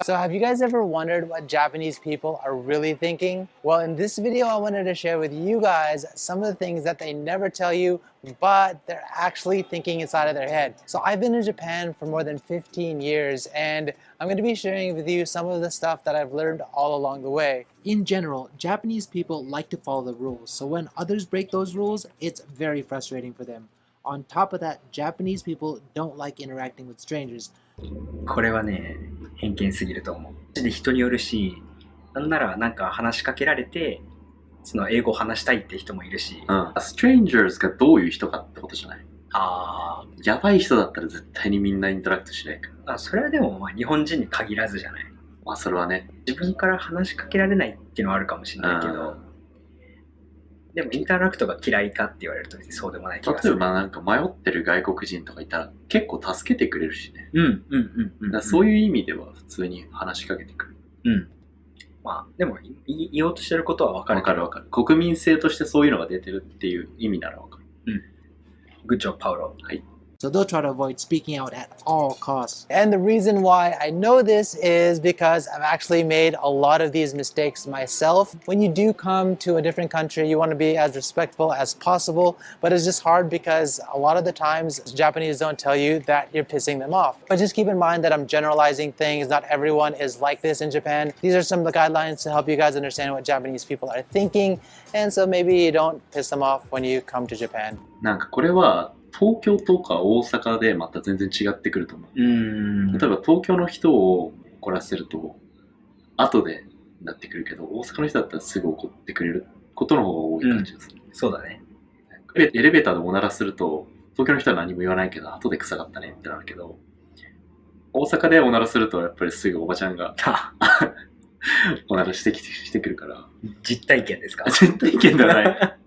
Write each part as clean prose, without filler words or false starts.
So have you guys ever wondered what Japanese people are really thinking? Well, in this video, I wanted to share with you guys some of the things that they never tell you, but they're actually thinking inside of their head. So I've been in Japan for more than 15 years, and I'm going to be sharing with you some of the stuff that I've learned all along the way. In general, Japanese people like to follow the rules, so when others break those rules, it's very frustrating for them. On top of that, Japanese people don't like interacting with strangers. これはね、偏見すぎると思う。マジで人によるし、なんならなんか話しかけられて、その英語を話したいって人もいるし。strangers がどういう人かってことじゃない。ああ。やばい人だったら絶対にみんなインタラクトしないから。それはでもまあ日本人に限らずじゃない。まあそれはね。自分から話しかけられないっていうのはあるかもしれないけど、でもインタラクトが嫌いかって言われると別にそうでもない気がする。例えばなんか迷ってる外国人とかいたら結構助けてくれるしね。だそういう意味では普通に話しかけてくる。まあでも言おうとしてることは分かる。分かる分かる。国民性としてそういうのが出てるっていう意味なら分かる。Good job, Paolo. はい。So they'll try to avoid speaking out at all costs. And the reason why I know this is because I've actually made a lot of these mistakes myself. When you do come to a different country, you want to be as respectful as possible, but it's just hard because a lot of the times Japanese don't tell you that you're pissing them off. But just keep in mind that I'm generalizing things. Not everyone is like this in Japan. These are some of the guidelines to help you guys understand what Japanese people are thinking, and so maybe you don't piss them off when you come to Japan. なんかこれは東京とか大阪でまた全然違ってくると思う。例えば東京の人を怒らせると後でなってくるけど、大阪の人だったらすぐ怒ってくれることの方が多い感じです。そうだね。エレベーターでおならすると東京の人は何も言わないけど後で臭かったねってなるけど、大阪でおならするとやっぱりすぐおばちゃんがおならしてくるから。実体験ですか？実体験ではない。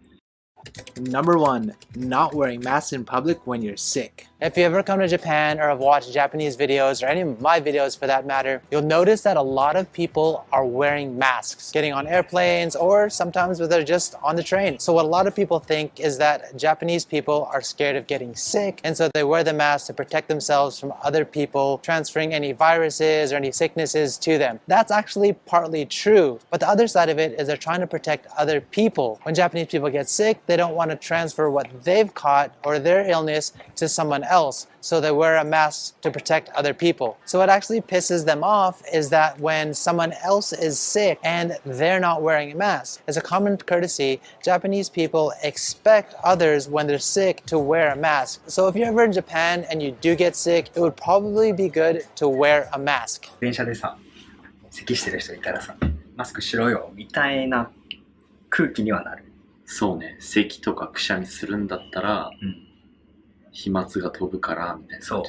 Number 1, not wearing masks in public when you're sick. If you ever come to Japan or have watched Japanese videos or any of my videos for that matter, you'll notice that a lot of people are wearing masks, getting on airplanes or sometimes they're just on the train. So what a lot of people think is that Japanese people are scared of getting sick, and so they wear the mask to protect themselves from other people transferring any viruses or any sicknesses to them. That's actually partly true, but the other side of it is they're trying to protect other people. When Japanese people get sick, they don't want to transfer what they've caught or their illness to someone else, so they wear a mask to protect other people. So what actually pisses them off is that when someone else is sick and they're not wearing a mask. As a common courtesy, Japanese people expect others when they're sick to wear a mask. So if you're ever in Japan and you do get sick, it would probably be good to wear a mask. 電車でさ、咳してる人いたらさ、マスクしろよみたいな空気にはなる。そうね、咳とかくしゃみするんだったら、飛沫が飛ぶからみたいな。そう。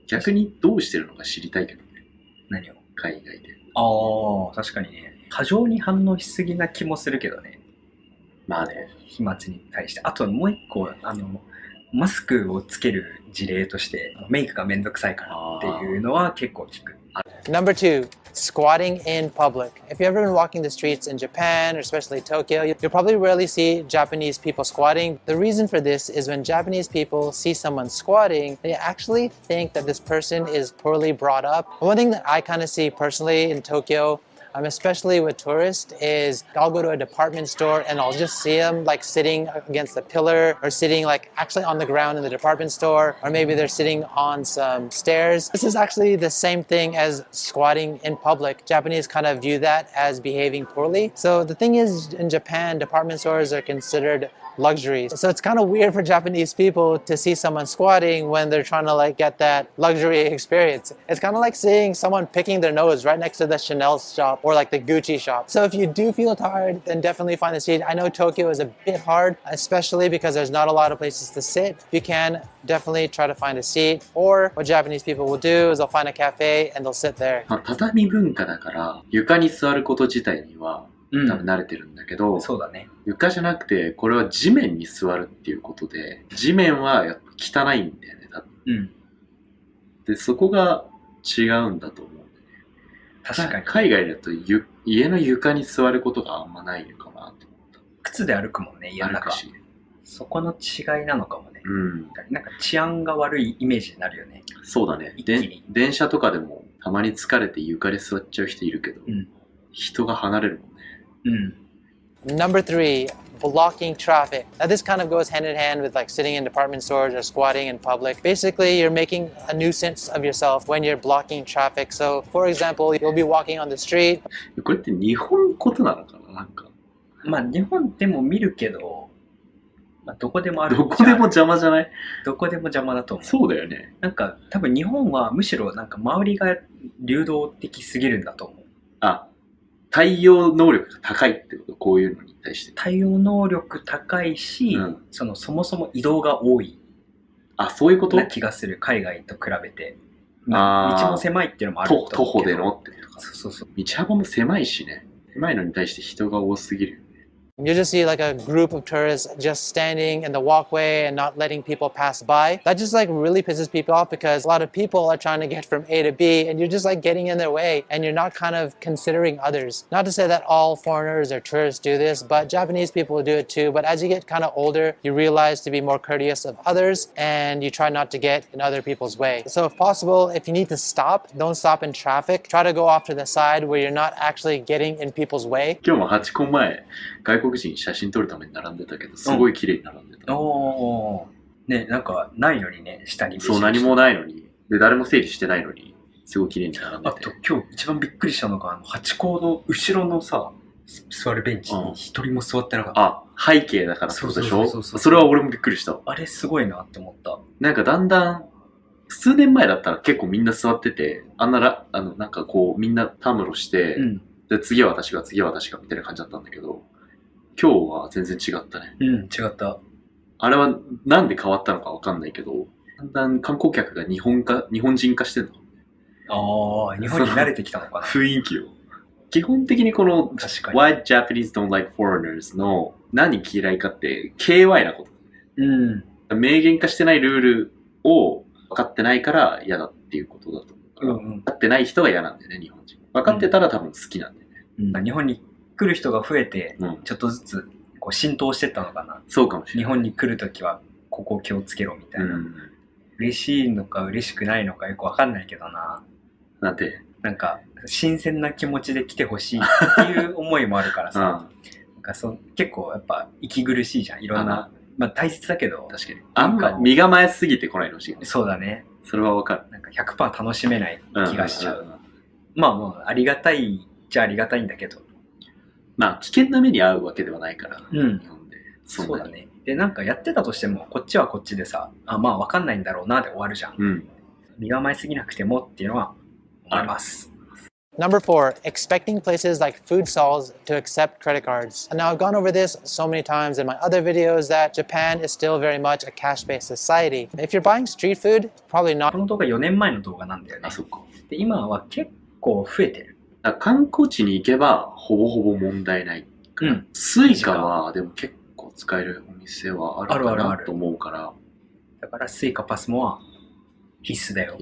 逆にどうしてるのか知りたいけどね。何を？海外で。確かにね。過剰に反応しすぎな気もするけどね。まあね。飛沫に対して。あともう一個、マスクをつける事例として、メイクがめんどくさいからっていうのは結構聞く。Number 2, squatting in public. If you've ever been walking the streets in Japan, or especially Tokyo, you'll probably rarely see Japanese people squatting. The reason for this is when Japanese people see someone squatting, they actually think that this person is poorly brought up. One thing that I kind of see personally in Tokyo, especially with tourists, is I'll go to a department store and I'll just see them like sitting against the pillar or sitting like actually on the ground in the department store, or maybe they're sitting on some stairs. This is actually the same thing as squatting in public. Japanese kind of view that as behaving poorly. So the thing is, in Japan, department stores are considered luxury. So it's kind of weird for Japanese people to see someone squatting when they're trying to like get that luxury experience. It's kind of like seeing someone picking their nose right next to the Chanel shop or like the Gucci shop. So if you do feel tired, then definitely find a seat. I know Tokyo is a bit hard, especially because there's not a lot of places to sit. If you can, definitely try to find a seat. Or what Japanese people will do is they'll find a cafe and they'll sit there. 畳文化だから床に座ること自体には多分慣れてるんだけど、そうだね。床じゃなくてこれは地面に座るっていうことで、地面はやっぱ汚いんだよね、多分。で、そこが違うんだと思うんだよね。確かに。海外だと家の床に座ることがあんまないのかなと思った。靴で歩くもんね、家の中。そこの違いなのかもね。なんか治安が悪いイメージになるよね。そうだね。電車とかでもたまに疲れて床で座っちゃう人いるけど、人が離れるもんね。Number 3, blocking traffic. Now this kind of goes hand in hand with like sitting in department stores or squatting in public. Basically, you're making a nuisance of yourself when you're blocking traffic. So, for example, you'll be walking on the street. これって日本ことなのかな、なんか。まあ日本でも見るけど、まあ、どこでもある。どこでも邪魔じゃない？どこでも邪魔だと思う。そうだよね。なんか多分日本はむしろなんか周りが流動的すぎるんだと思う。あ、対応能力が高いってこと、こういうのに対して。対応能力高いし、そもそも移動が多い。あ、そういうことな気がする、海外と比べて。道も狭いっていうのもあると思うけど。徒歩でのってことか。そう。道幅も狭いしね。狭いのに対して人が多すぎる。You just see like a group of tourists just standing in the walkway and not letting people pass by. That just like really pisses people off because a lot of people are trying to get from A to B and you're just like getting in their way and you're not kind of considering others. Not to say that all foreigners or tourists do this, but Japanese people do it too. But as you get kind of older, you realize to be more courteous of others and you try not to get in other people's way. So if possible, if you need to stop, don't stop in traffic. Try to go off to the side where you're not actually getting in people's way. 今日も8個前、外国人写真撮るために並んでたけど、すごい綺麗に並んでた。ね、なんかないのにね、下に。そう、何もないのに。で、誰も整理してないのに、すごい綺麗に並んでて。あと今日一番びっくりしたのが、ハチ公の後ろのさ、座るベンチに一人も座ってなかった。あ、背景だからってことでしょ？それは俺もびっくりした。あれすごいなって思った。なんかだんだん、数年前だったら結構みんな座ってて、なんかこう、みんなたむろして、で、次は私がみたいな感じだったんだけど、今日は全然違ったね。違った。あれはなんで変わったのかわかんないけど、だんだん観光客が日本人化してんの。日本に慣れてきたのかな。雰囲気を。基本的にこの Why Japanese don't like foreigners の何嫌いかって KY なこと。明言化してないルールを分かってないから嫌だっていうことだと思うから、分かってない人が嫌なんだよね、日本人。分かってたら多分好きなんだよね。日本に来る人が増えて、ちょっとずつこう浸透してったのかな。そうかもしれない。日本に来るときはここを気をつけろみたいな。嬉しいのか嬉しくないのかよくわかんないけどな。なんてなんか新鮮な気持ちで来てほしいっていう思いもあるからさ。なんか結構やっぱ息苦しいじゃん。いろんな。まあ大切だけど。確かに。あんま身構えすぎてこないのしいね。そうだね。それはわかる。なんか 100% 楽しめない気がしちゃう。まあもうありがたいじゃありがたいんだけど。まあ危険な目に遭うわけではないから、日本で。そうだね。で、なんかやってたとしても、こっちはこっちでさ、まあわかんないんだろうなで終わるじゃん。身構えすぎなくてもっていうのは思います。Number 4, expecting places like food stalls to accept credit cards. And now I've gone over this so many times in my other videos that Japan is still very much a cash-based society. If you're buying street food, probably not. この動画4年前の動画なんだよね。そっか。で、今は結構増えてる。観光地に行けばほぼほぼ問題ない。スイカはでも結構使えるお店はあるかなと思うから。だからスイカパスモは必須だよ。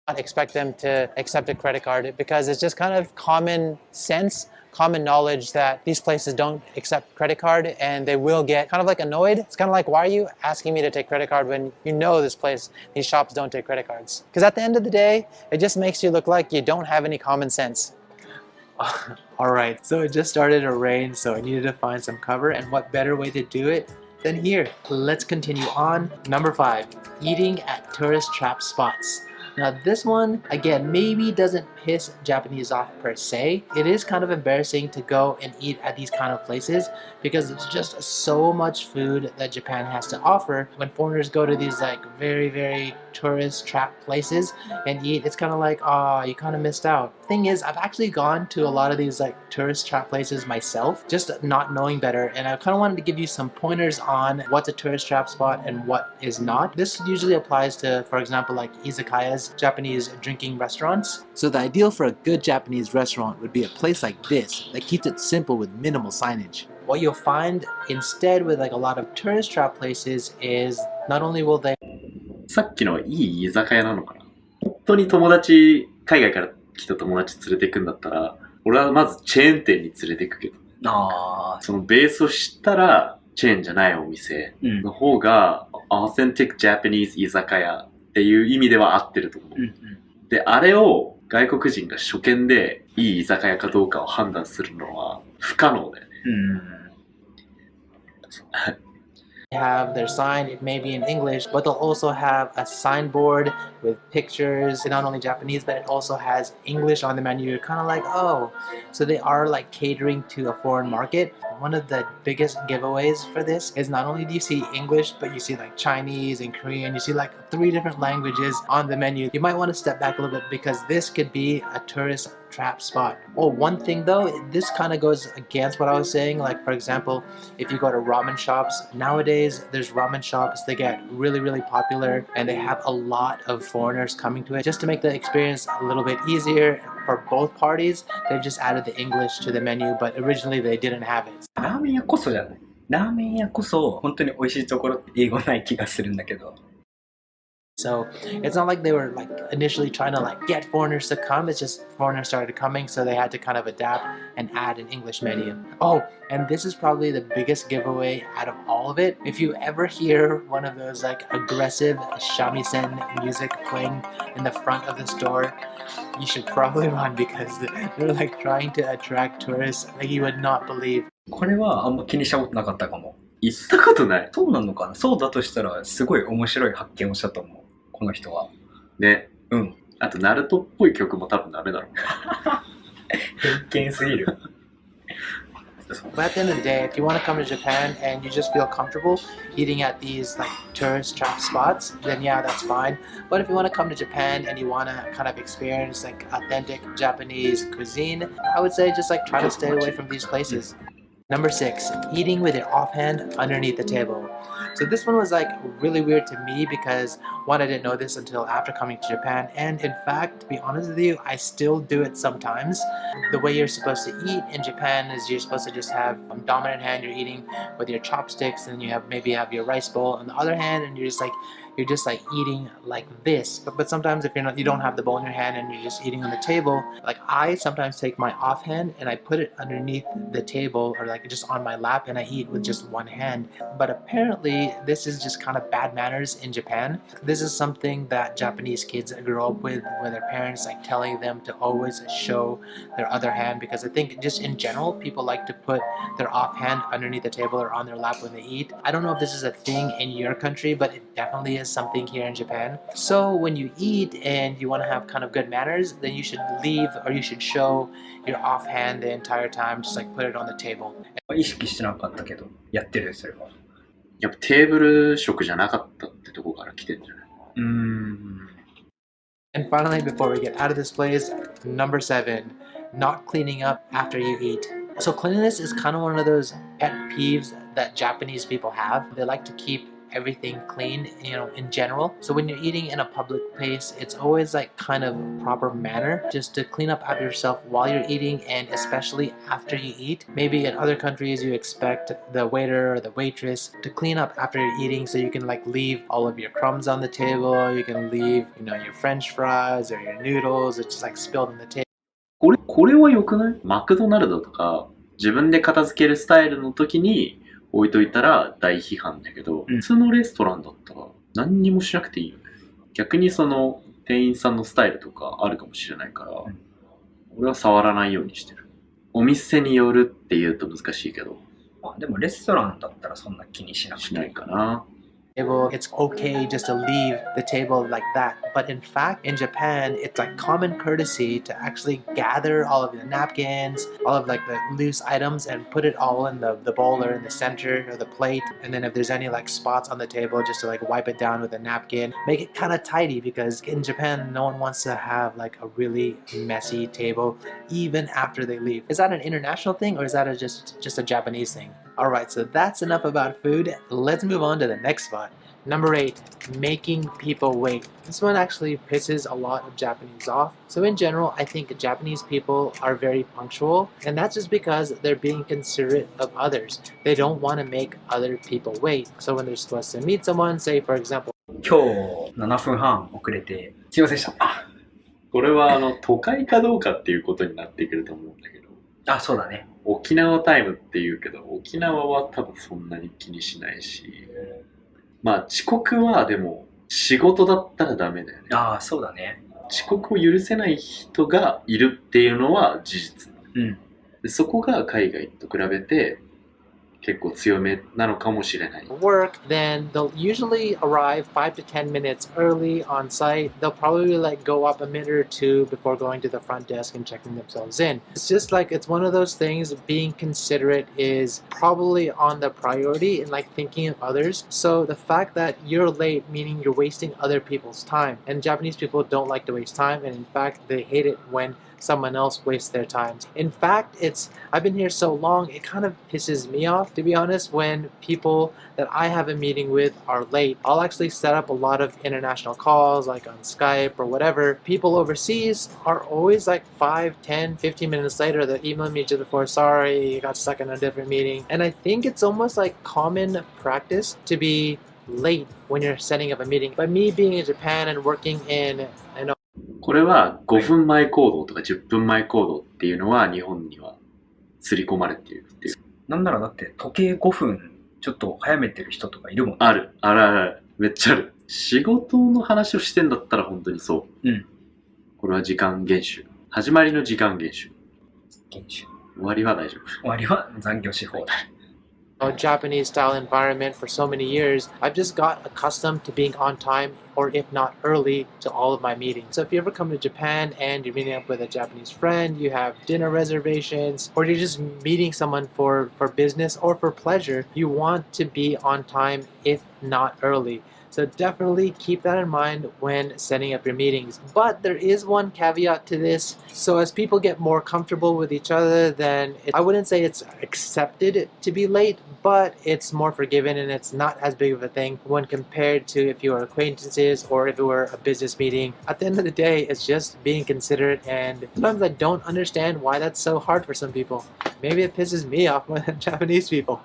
Not expect them to accept a credit card because it's just kind of common sense, common knowledge that these places don't accept credit card and they will get kind of like annoyed. It's kind of like, why are you asking me to take credit card when you know this place, these shops don't take credit cards? Because at the end of the day, it just makes you look like you don't have any common sense. Alright, so it just started to rain, so I needed to find some cover, and what better way to do it than here? Let's continue on. Number 5, eating at tourist trap spots. Now this one, again, maybe doesn't piss Japanese off per se. It is kind of embarrassing to go and eat at these kind of places because it's just so much food that Japan has to offer. When foreigners go to these like very tourist trap places and eat, it's kind of like, oh, you kind of missed out. Thing is, I've actually gone to a lot of these like tourist trap places myself, just not knowing better, and I kind of wanted to give you some pointers on what's a tourist trap spot and what is not. This usually applies to, for example, like izakayas, Japanese drinking restaurants. So the ideal for a good Japanese restaurant would be a place like this that keeps it simple with minimal signage. What you'll find instead with like a lot of tourist trap places is not only will they さっきのいい居酒屋なのかな。本当に海外から来た友達連れてくんだったら、俺はまずチェーン店に連れてくけど、そのベースを知ったらチェーンじゃないお店の方が、authentic Japanese 居酒屋っていう意味では合ってると思う。うんうん。で、あれを外国人が初見でいい居酒屋かどうかを判断するのは不可能だよね。They have their sign, it may be in English, but they'll also have a signboard with pictures, not only Japanese, but it also has English on the menu. You're kind of like, oh, so they are like catering to a foreign market. One of the biggest giveaways for this is not only do you see English, but you see like Chinese and Korean, you see like 3 different languages on the menu. You might want to step back a little bit because this could be a tourist trap spot. Oh, one thing though, this kind of goes against what I was saying. Like for example, if you go to ramen shops, nowadays there's ramen shops, they get really, really popular and they have a lot of foreigners coming to it. Just to make the experience a little bit easier for both parties, they've just added the English to the menu, but originally they didn't have it. ラーメン屋こそじゃない。ラーメン屋こそ本当に美味しいところって英語ない気がするんだけど。So it's not like they were like initially trying to like get foreigners to come. It's just foreigners started coming, so they had to kind of adapt and add an English menu. Oh, and this is probably the biggest giveaway out of all of it. If you ever hear one of those like aggressive shamisen music playing in the front of the store, you should probably run because they're like trying to attract tourists like you would not believe. これはあんま気にしたことなかったかも。行ったことない。そうなのかな。そうだとしたらすごい面白い発見をしたと思う。この人は。ね。うん。あと、ナルトっぽい曲も多分ダメだろうね。偏見すぎる。But at the end of the day, if you want to come to Japan and you just feel comfortable eating at these like tourist trap spots, then yeah, that's fine. But if you want to come to Japan and you want to kind of experience like authentic Japanese cuisine, I would say just like try to stay away from these places. Number 6, eating with your offhand underneath the table. So this one was like really weird to me because one, I didn't know this until after coming to Japan, and in fact, to be honest with you, I still do it sometimes. The way you're supposed to eat in Japan is you're supposed to just have dominant hand, you're eating with your chopsticks, and you have maybe have your rice bowl on the other hand, and you're just like eating like this. But sometimes if you don't have the bowl in your hand and you're just eating on the table, like I sometimes take my offhand and I put it underneath the table or like just on my lap and I eat with just one hand. But apparently this is just kind of bad manners in Japan. This is something that Japanese kids grow up with their parents like telling them to always show their other hand, because I think just in general people like to put their offhand underneath the table or on their lap when they eat. I don't know if this is a thing in your country, but it definitely is something here in Japan. So when you eat and you want to have kind of good manners, then you should leave or you should show your offhand the entire time, just like put it on the table. 意識してなかったけど、やってるそれは。やっぱテーブル食じゃなかったってとこから来てんじゃない？And finally, before we get out of this place, number 7, not cleaning up after you eat. So cleanliness is kind of one of those pet peeves that Japanese people have. They like to keep everything clean, in general. So when you're eating in a public place, it's always like kind of proper manner just to clean up after yourself while you're eating, and especially after you eat. Maybe in other countries you expect the waiter or the waitress to clean up after you're eating, so you can like leave all of your crumbs on the table, you can leave, your French fries or your noodles, it's just like spilled on the table. これは良くない？マクドナルドとか自分で片付けるスタイルの時に置いといたら大批判だけど、普通のレストランだったら何にもしなくていいよね。逆にその店員さんのスタイルとかあるかもしれないから、俺は触らないようにしてる。お店によるって言うと難しいけど。でもレストランだったらそんな気にしなくてしないかな。It's okay just to leave the table like that, but in fact in Japan it's like common courtesy to actually gather all of the napkins, all of like the loose items, and put it all in the bowl or in the center of the plate, and then if there's any like spots on the table, just to like wipe it down with a napkin, make it kind of tidy, because in Japan no one wants to have like a really messy table even after they leave. Is that an international thing, or is that just a Japanese thing? Alright, so that's enough about food. Let's move on to the next spot. Number 8, making people wait. This one actually pisses a lot of Japanese off. So in general, I think Japanese people are very punctual, and that's just because they're being considerate of others. They don't want to make other people wait. So when they're supposed to meet someone, say for example, 今日7分半遅れてすいませんでした。これは都会かどうかっていうことになってくると思うんだけど。そうだね。沖縄タイムって言うけど、沖縄は多分そんなに気にしないし、まあ遅刻はでも仕事だったらダメだよね。ああ、そうだね。遅刻を許せない人がいるっていうのは事実。うん。でそこが海外と比べて結構強めなのかもしれない。Work, then they'll usually arrive 5 to 10 minutes early on site. They'll probably like go up a minute or two before going to the front desk and checking themselves in. It's just like it's one of those things. Being considerate is probably on the priority and like thinking of others. So the fact that you're late, meaning you're wasting other people's time, and Japanese people don't like to waste time, and in fact they hate it when someone else wastes their time. In fact, I've been here so long, it kind of pisses me off, to be honest, when people that I have a meeting with are late. I'll actually set up a lot of international calls, like on Skype or whatever. People overseas are always like 5, 10, 15 minutes later. They're emailing me just before, sorry, you got stuck in a different meeting. And I think it's almost like common practice to be late when you're setting up a meeting. But me being in Japan and working in an これは5分前行動とか10分前行動っていうのは日本には刷り込まれているっていう。なんならだって時計5分ちょっと早めてる人とかいるもんね。ある。あるあるある。めっちゃある。仕事の話をしてんだったら本当にそう。うん。これは時間厳守。始まりの時間厳守。研修。終わりは大丈夫。終わりは残業し放題。Japanese style environment for so many years, I've just got accustomed to being on time or if not early to all of my meetings. So if you ever come to Japan and you're meeting up with a Japanese friend, you have dinner reservations, or you're just meeting someone for business or for pleasure, you want to be on time if not early. So definitely keep that in mind when setting up your meetings. But there is one caveat to this. So as people get more comfortable with each other, then I wouldn't say it's accepted to be late, but it's more forgiven and it's not as big of a thing when compared to if you are acquaintances or if it were a business meeting. At the end of the day, it's just being considerate, and sometimes I don't understand why that's so hard for some people. Maybe it pisses me off more than Japanese people.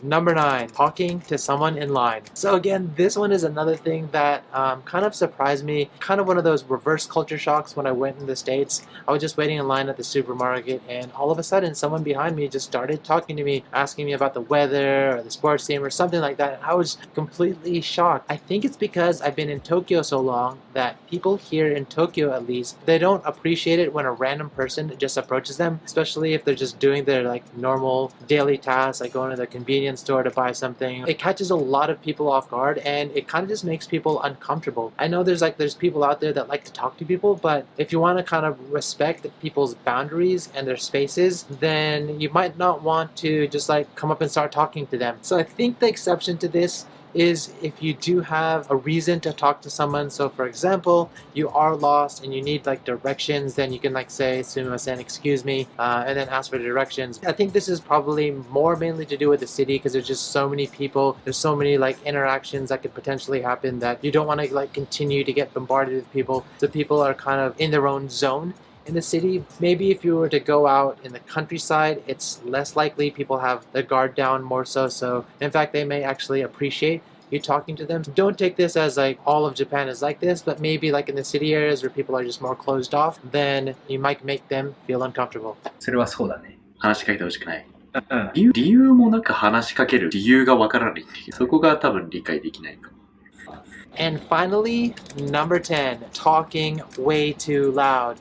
Number 9, talking to someone in line. So again, this one is another thing that kind of surprised me. Kind of one of those reverse culture shocks when I went in the States. I was just waiting in line at the supermarket, and all of a sudden someone behind me just started talking to me, asking me about the weather or the sports team or something like that. And I was completely shocked. I think it's because I've been in Tokyo so long that people here in Tokyo, at least, they don't appreciate it when a random person just approaches them, especially if they're just doing their like normal daily tasks, like going to the convenience store to buy something. It catches a lot of people off guard, and it kind of just makes people uncomfortable. I know there's people out there that like to talk to people, but if you want to kind of respect people's boundaries and their spaces, then you might not want to just like come up and start talking to them. So I think the exception to this is if you do have a reason to talk to someone. So for example, you are lost and you need like directions, then you can like say sumimasen, excuse me, and then ask for directions. I think this is probably more mainly to do with the city because there's just so many people, there's so many like interactions that could potentially happen that you don't want to like continue to get bombarded with people. So people are kind of in their own zone in the city. Maybe if you were to go out in the countryside, it's less likely. People have their guard down more so in fact they may actually appreciate you talking to them. Don't take this as like all of Japan is like this, but maybe like in the city areas where people are just more closed off, then you might make them feel uncomfortable. それはそうだね。話しかけてほしくない。うん。理由もなく話しかける理由がわからないっていう。そこが多分理解できないかも。And finally, number 10, talking way too loud.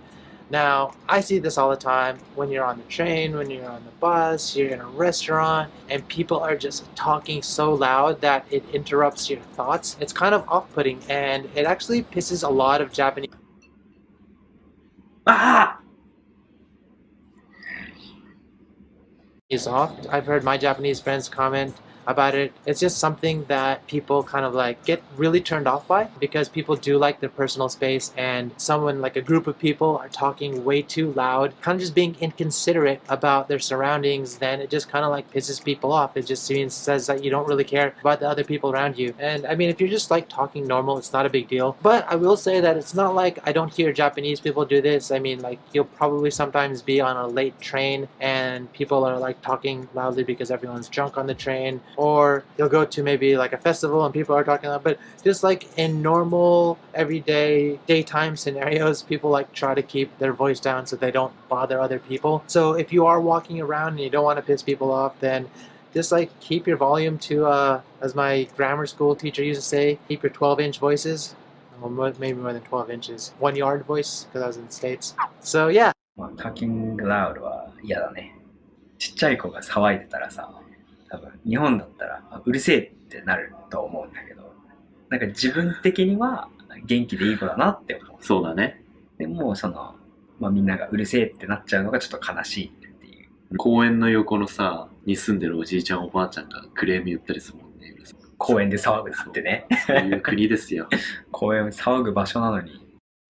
Now, I see this all the time when you're on the train, when you're on the bus, you're in a restaurant, and people are just talking so loud that it interrupts your thoughts. It's kind of off-putting, and it actually pisses a lot of Japanese off. I've heard my Japanese friends comment about it. It's just something that people kind of like get really turned off by because people do like their personal space, and someone like a group of people are talking way too loud, kind of just being inconsiderate about their surroundings, then it just kind of like pisses people off. It just says that you don't really care about the other people around you. And I mean, if you're just like talking normal, it's not a big deal. But I will say that it's not like I don't hear Japanese people do this. I mean, like you'll probably sometimes be on a late train and people are like talking loudly because everyone's drunk on the train. Or you'll go to maybe like a festival and people are talking loud, but just like in normal, everyday, daytime scenarios, people like try to keep their voice down so they don't bother other people. So if you are walking around and you don't want to piss people off, then just like keep your volume to, as my grammar school teacher used to say, keep your 12-inch voices. Well, maybe more than 12 inches. 1 yard voice, because I was in the States. So yeah. まあ、talking loud は嫌だね。ちっちゃい子が騒いでたらさ、多分日本だったらうるせえってなると思うんだけど、なんか自分的には元気でいい子だなって思う。そうだね。でもまあ、みんながうるせえってなっちゃうのがちょっと悲しいっていう。公園の横のさ、に住んでるおじいちゃんおばあちゃんがクレーム言ったりするもんね。公園で騒ぐなってね。そういう国ですよ。公園騒ぐ場所なのに。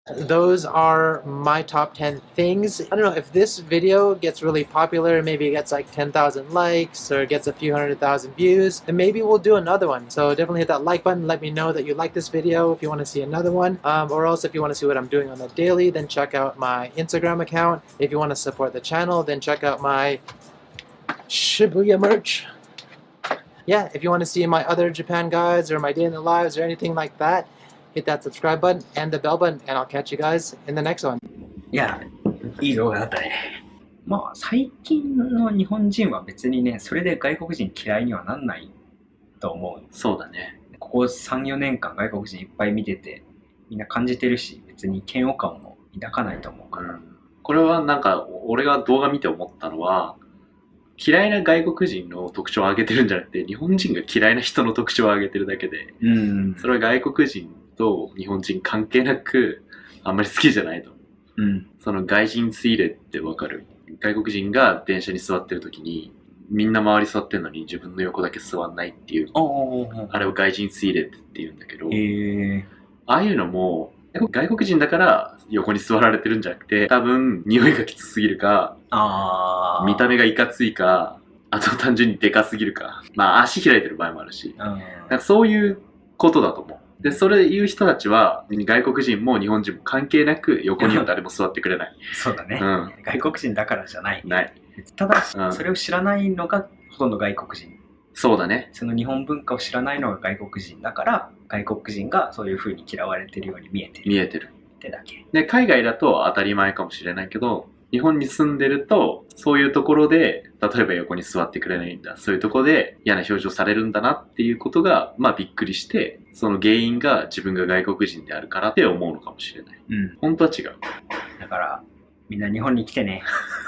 Those are my top 10 things. I don't know if this video gets really popular, maybe it gets like 10,000 likes or gets a few 100,000 views, then maybe we'll do another one. So definitely hit that like button. Let me know that you like this video if you want to see another one. Or else if you want to see what I'm doing on the daily, then check out my Instagram account. If you want to support the channel, then check out my Shibuya merch. Yeah, if you want to see my other Japan guides or my day in the lives or anything like that, hit that subscribe button and the bell button, and I'll catch you guys in the next one. いや、いい動画だったね。まあ、最近の日本人は別にね、それで外国人嫌いにはなんないと思う。そうだね。ここ3、4年間外国人いっぱい見てて、みんな感じてるし、別に嫌悪感も抱かないと思うから。これはなんか、俺が動画見て思ったのは、嫌いな外国人の特徴を挙げてるんじゃなくて、日本人が嫌いな人の特徴を挙げてるだけで、それは外国人と日本人関係なく、あんまり好きじゃないと思う。その外人ついれってわかる？外国人が電車に座ってる時に、みんな周り座ってるのに自分の横だけ座んないっていう、あれを外人ついれって言うんだけど、ああいうのも、外国人だから横に座られてるんじゃなくて、多分匂いがきつすぎるか、見た目がいかついか、あと単純にでかすぎるか、まあ足開いてる場合もあるし、なんかそういうことだと思う。で、それいう人たちは外国人も日本人も関係なく横には誰も座ってくれない。そうだね、外国人だからじゃない。ない。ただ、それを知らないのがほとんど外国人。そうだね。その日本文化を知らないのが外国人だから、外国人がそういう風に嫌われてるように見えてる。見えてる。ってだけ。で、海外だと当たり前かもしれないけど、日本に住んでると、そういうところで、例えば横に座ってくれないんだ。そういうところで嫌な表情されるんだなっていうことが、まあびっくりして、その原因が自分が外国人であるからって思うのかもしれない。本当は違う。だから、みんな日本に来てね。